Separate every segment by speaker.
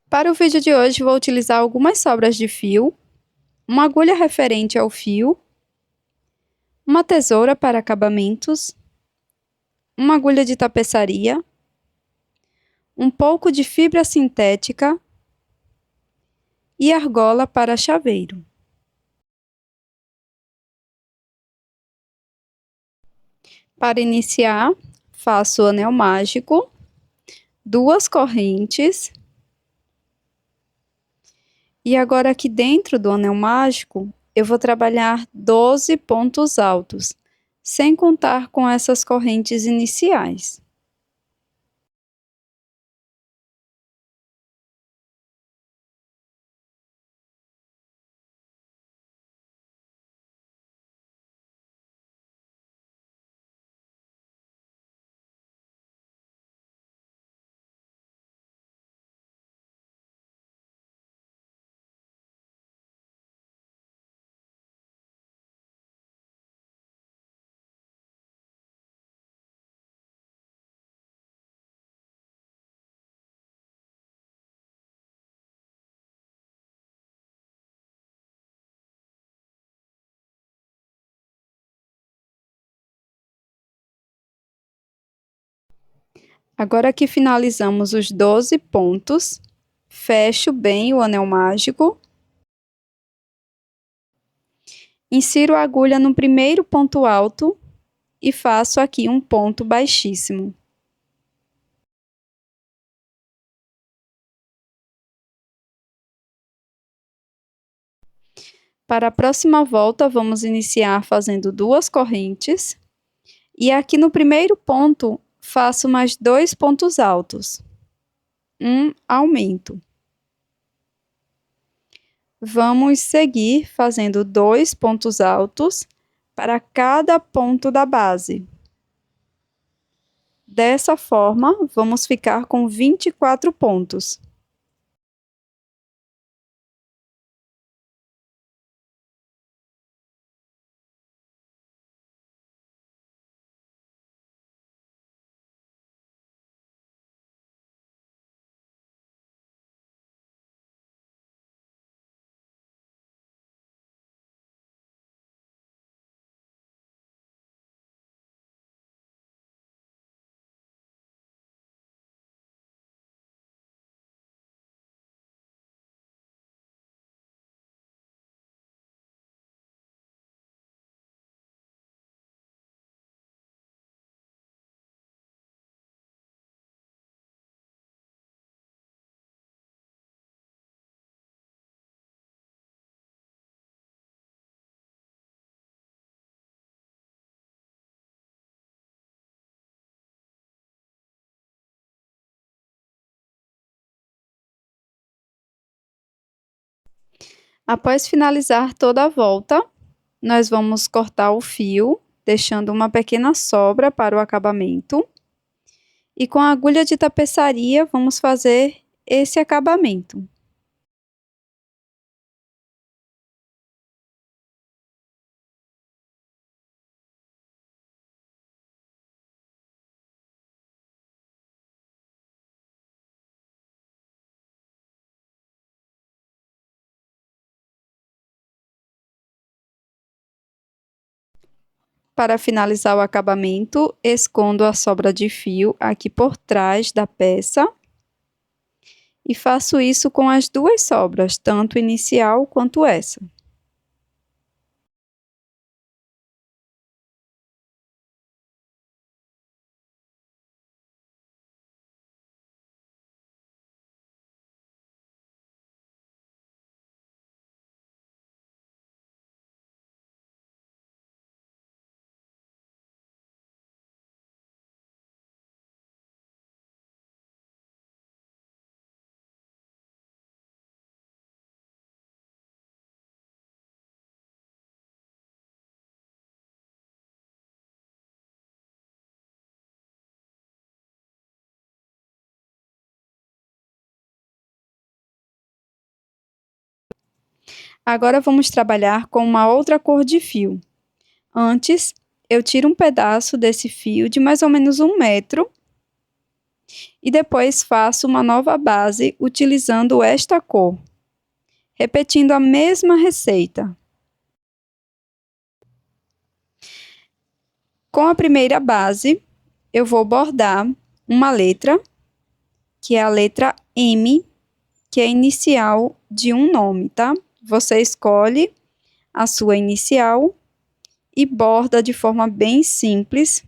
Speaker 1: Para o vídeo de hoje, vou utilizar algumas sobras de fio, uma agulha referente ao fio, uma tesoura para acabamentos, uma agulha de tapeçaria, um pouco de fibra sintética e argola para chaveiro. Para iniciar, faço o anel mágico, 2 correntes. E agora aqui dentro do anel mágico, eu vou trabalhar 12 pontos altos, sem contar com essas correntes iniciais. Agora que finalizamos os 12 pontos, fecho bem o anel mágico. Insiro a agulha no primeiro ponto alto e faço aqui um ponto baixíssimo. Para a próxima volta, vamos iniciar fazendo 2 correntes. E aqui no primeiro ponto, faço mais 2 pontos altos. Um aumento. Vamos seguir fazendo 2 pontos altos para cada ponto da base. Dessa forma, vamos ficar com 24 pontos. Após finalizar toda a volta, nós vamos cortar o fio, deixando uma pequena sobra para o acabamento. E com a agulha de tapeçaria, vamos fazer esse acabamento. Para finalizar o acabamento, escondo a sobra de fio aqui por trás da peça. E faço isso com as 2 sobras, tanto inicial quanto essa. Agora vamos trabalhar com uma outra cor de fio. Antes, eu tiro um pedaço desse fio de mais ou menos 1 metro E depois faço uma nova base utilizando esta cor, repetindo a mesma receita. Com a primeira base, eu vou bordar uma letra, que é a letra M, que é a inicial de um nome, tá? Você escolhe a sua inicial e borda de forma bem simples,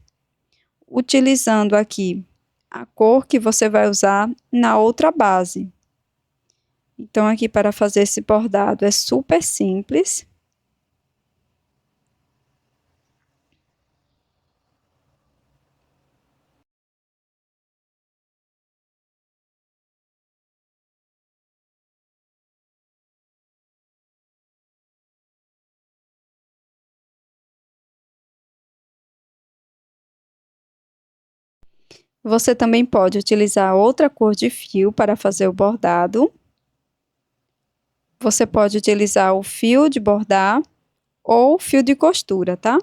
Speaker 1: utilizando aqui a cor que você vai usar na outra base. Então, aqui para fazer esse bordado é super simples. Você também pode utilizar outra cor de fio para fazer o bordado. Você pode utilizar o fio de bordar ou fio de costura, tá?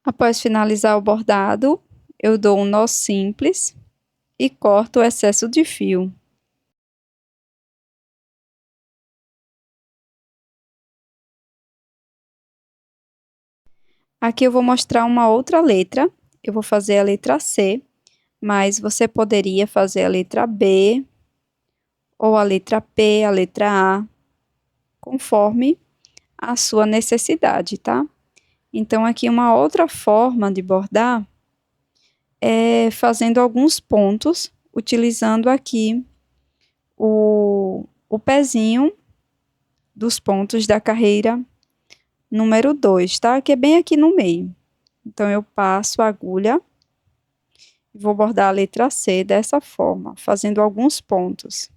Speaker 1: Após finalizar o bordado, eu dou um nó simples e corto o excesso de fio. Aqui eu vou mostrar uma outra letra. Eu vou fazer a letra C, mas você poderia fazer a letra B, ou a letra P, a letra A, conforme a sua necessidade, tá? Então, aqui uma outra forma de bordar é fazendo alguns pontos, utilizando aqui o pezinho dos pontos da carreira número 2, tá? Que é bem aqui no meio. Então, eu passo a agulha e vou bordar a letra C dessa forma, fazendo alguns pontos.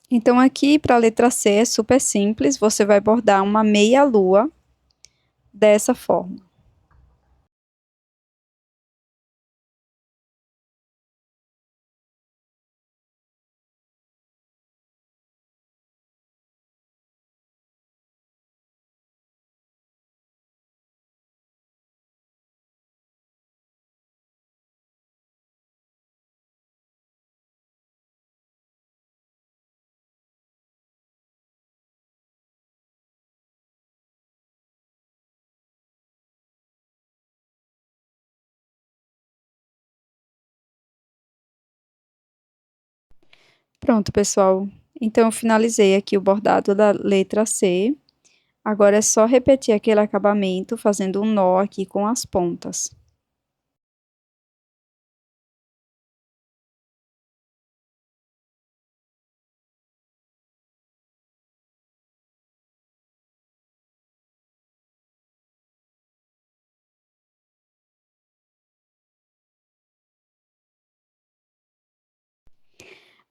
Speaker 1: Então, aqui para a letra C é super simples, você vai bordar uma meia-lua dessa forma. Pronto, pessoal. Então, eu finalizei aqui o bordado da letra C. Agora é só repetir aquele acabamento, fazendo um nó aqui com as pontas.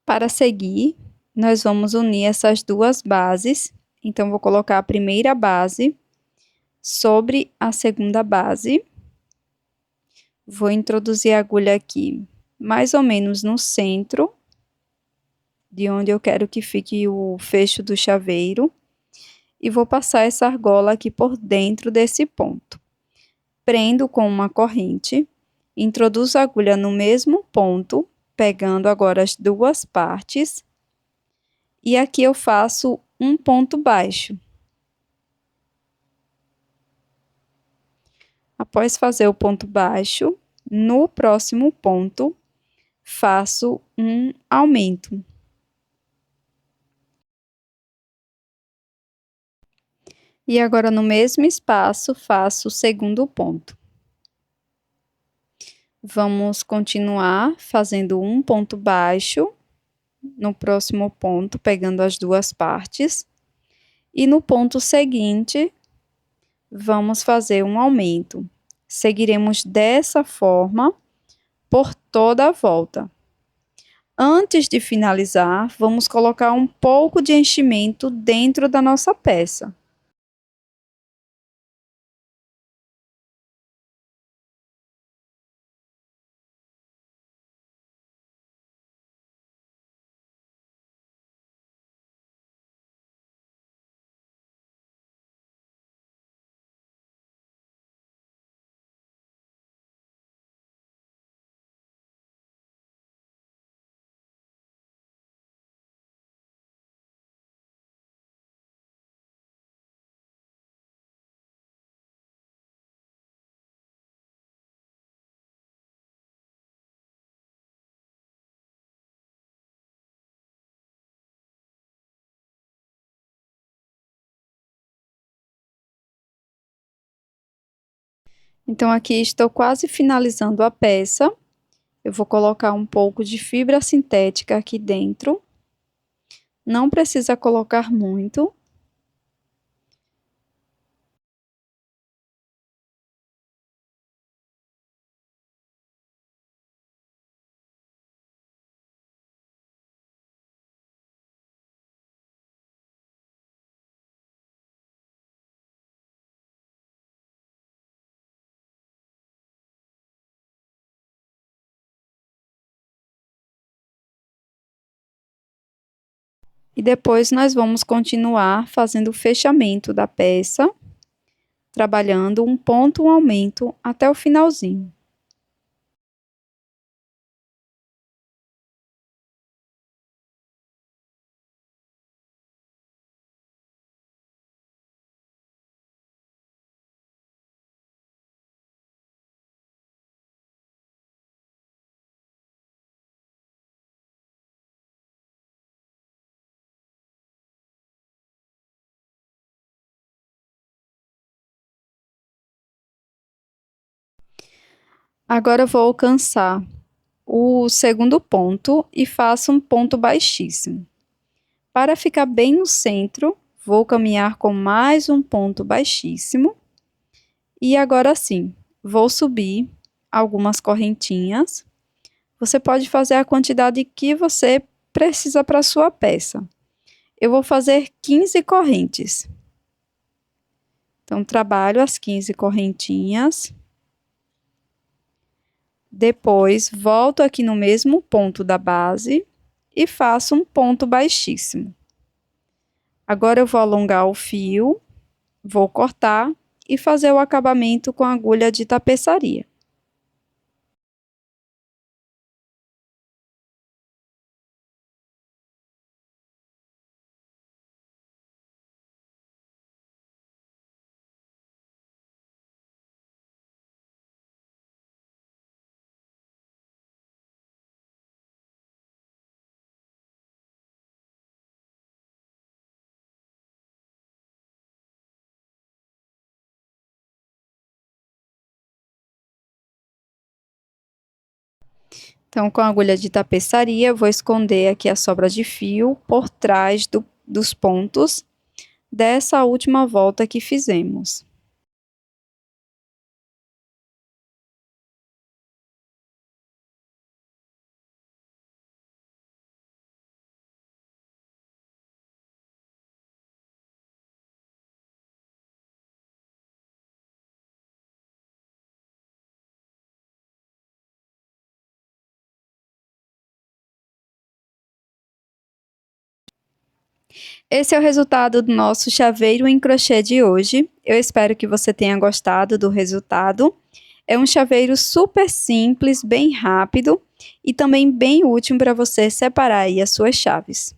Speaker 1: Para seguir, nós vamos unir essas duas bases. Então, vou colocar a primeira base sobre a segunda base. Vou introduzir a agulha aqui, mais ou menos no centro, de onde eu quero que fique o fecho do chaveiro. E vou passar essa argola aqui por dentro desse ponto. Prendo com uma corrente, introduzo a agulha no mesmo ponto, pegando agora as duas partes. E aqui eu faço um ponto baixo. Após fazer o ponto baixo, no próximo ponto, faço um aumento. E agora, no mesmo espaço, faço o segundo ponto. Vamos continuar fazendo um ponto baixo no próximo ponto, pegando as duas partes. E no ponto seguinte, vamos fazer um aumento. Seguiremos dessa forma por toda a volta. Antes de finalizar, vamos colocar um pouco de enchimento dentro da nossa peça. Então, aqui estou quase finalizando a peça. Eu vou colocar um pouco de fibra sintética aqui dentro. Não precisa colocar muito. E depois nós vamos continuar fazendo o fechamento da peça, trabalhando um ponto, um aumento até o finalzinho. Agora eu vou alcançar o segundo ponto e faço um ponto baixíssimo. Para ficar bem no centro, vou caminhar com mais um ponto baixíssimo. E agora sim, vou subir algumas correntinhas. Você pode fazer a quantidade que você precisa para a sua peça. Eu vou fazer 15 correntes. Então, trabalho as 15 correntinhas. Depois, volto aqui no mesmo ponto da base e faço um ponto baixíssimo. Agora, eu vou alongar o fio, vou cortar e fazer o acabamento com a agulha de tapeçaria. Então, com a agulha de tapeçaria, vou esconder aqui a sobra de fio por trás dos pontos dessa última volta que fizemos. Esse é o resultado do nosso chaveiro em crochê de hoje. Eu espero que você tenha gostado do resultado. É um chaveiro super simples, bem rápido e também bem útil para você separar aí as suas chaves.